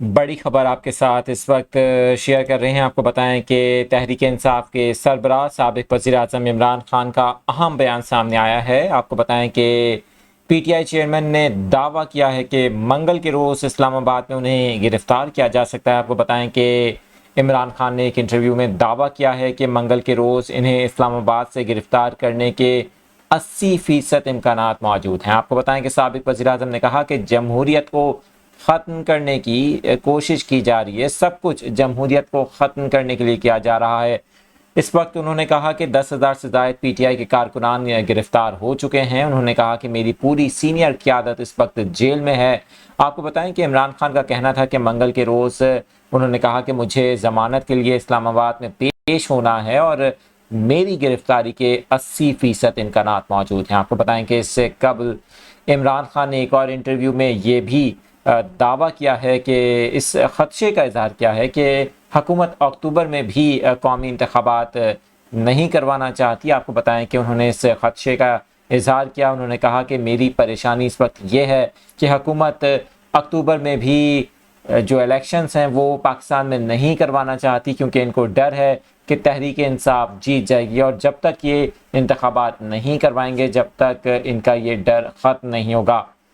بڑی خبر آپ کے ساتھ اس وقت شیئر کر رہے ہیں۔ آپ کو بتائیں کہ تحریک انصاف کے سربراہ سابق وزیر اعظم عمران خان کا اہم بیان سامنے آیا ہے۔ آپ کو بتائیں کہ پی ٹی آئی چیئرمین نے دعویٰ کیا ہے کہ منگل کے روز اسلام آباد میں انہیں گرفتار کیا جا سکتا ہے۔ آپ کو بتائیں کہ عمران خان نے ایک انٹرویو میں دعویٰ کیا ہے کہ منگل کے روز انہیں اسلام آباد سے گرفتار کرنے کے 80% امکانات موجود ہیں۔ آپ کو بتائیں کہ سابق وزیر اعظم نے کہا کہ جمہوریت کو ختم کرنے کی کوشش کی جا رہی ہے، سب کچھ جمہوریت کو ختم کرنے کے لیے کیا جا رہا ہے۔ اس وقت انہوں نے کہا کہ 10,000 سے زائد پی ٹی آئی کے کارکنان گرفتار ہو چکے ہیں۔ انہوں نے کہا کہ میری پوری سینئر قیادت اس وقت جیل میں ہے۔ آپ کو بتائیں کہ عمران خان کا کہنا تھا کہ منگل کے روز انہوں نے کہا کہ مجھے ضمانت کے لیے اسلام آباد میں پیش ہونا ہے اور میری گرفتاری کے 80% امکانات موجود ہیں۔ آپ کو بتائیں کہ اس سے قبل عمران خان نے ایک اور انٹرویو میں یہ بھی دعویٰ کیا ہے کہ اس خدشے کا اظہار کیا ہے کہ حکومت اکتوبر میں بھی قومی انتخابات نہیں کروانا چاہتی۔ آپ کو بتائیں کہ انہوں نے اس خدشے کا اظہار کیا۔ انہوں نے کہا کہ میری پریشانی اس وقت یہ ہے کہ حکومت اکتوبر میں بھی جو الیکشنز ہیں وہ پاکستان میں نہیں کروانا چاہتی، کیونکہ ان کو ڈر ہے کہ تحریک انصاف جیت جائے گی، اور جب تک یہ انتخابات نہیں کروائیں گے جب تک ان کا یہ ڈر ختم نہیں ہوگا۔